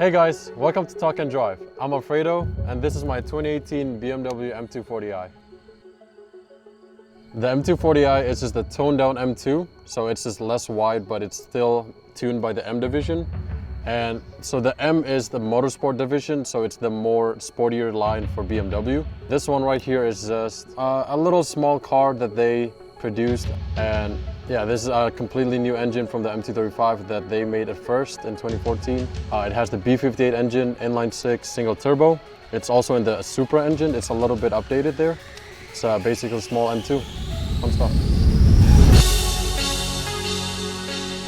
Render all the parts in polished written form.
Hey guys, welcome to Talk and Drive. I'm Alfredo and this is my 2018 BMW M240i. The M240i is just a toned down M2, so it's just less wide but it's still tuned by the M division. And so the M is the motorsport division, so it's the more sportier line for BMW. This one right here is just a little small car that they produced, and yeah, this is a completely new engine from the M235 that they made at first in 2014. It has the B58 engine, inline-6, single turbo. It's also in the Supra engine. It's a little bit updated there. It's basically a small M2. Fun stuff.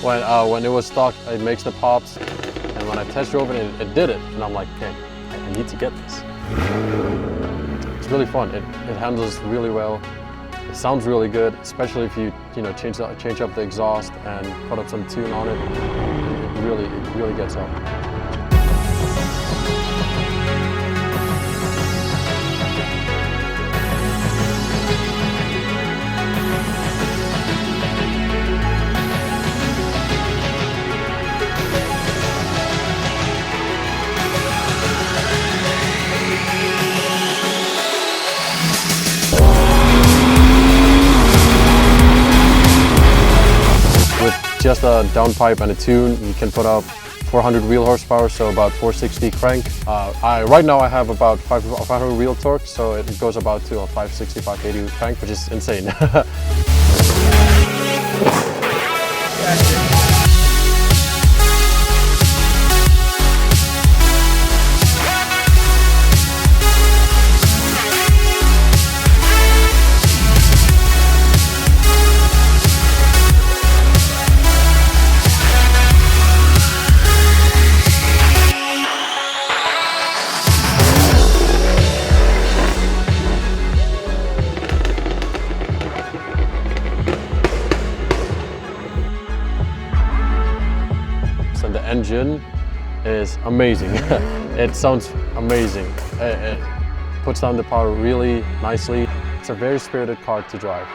When it was stock, it makes the pops, and when I test drove it, it did it. And I'm like, okay, I need to get this. It's really fun. It handles really well. It sounds really good, especially if you change up the exhaust and put up some tune on it. It really gets up. Just a downpipe and a tune, you can put up 400 wheel horsepower, so about 460 crank. Right now I have about 500 wheel torque, so it goes about to a 560, 580 crank, which is insane. The engine is amazing. It sounds amazing. It puts down the power really nicely. It's a very spirited car to drive.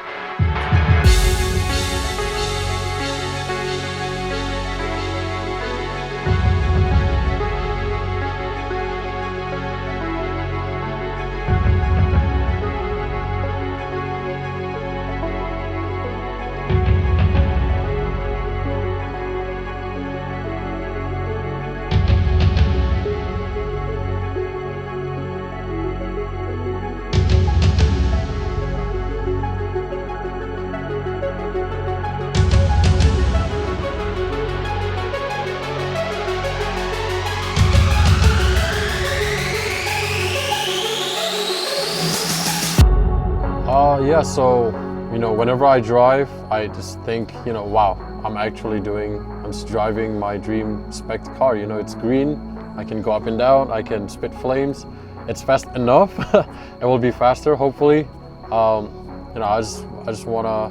Yeah, so, whenever I drive, I just think, wow, I'm just driving my dream spec car. It's green, I can go up and down, I can spit flames. It's fast enough. It will be faster, hopefully. I just want to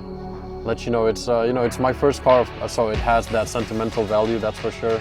let you know it's my first car, so it has that sentimental value, that's for sure.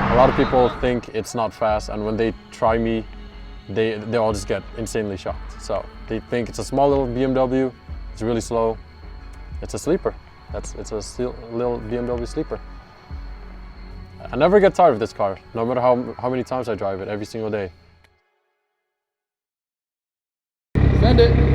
A lot of people think it's not fast, and when they try me, they all just get insanely shocked. So they think it's a small little BMW, it's really slow. It's a sleeper. It's a little BMW sleeper. I never get tired of this car, no matter how many times I drive it, every single day. Send it.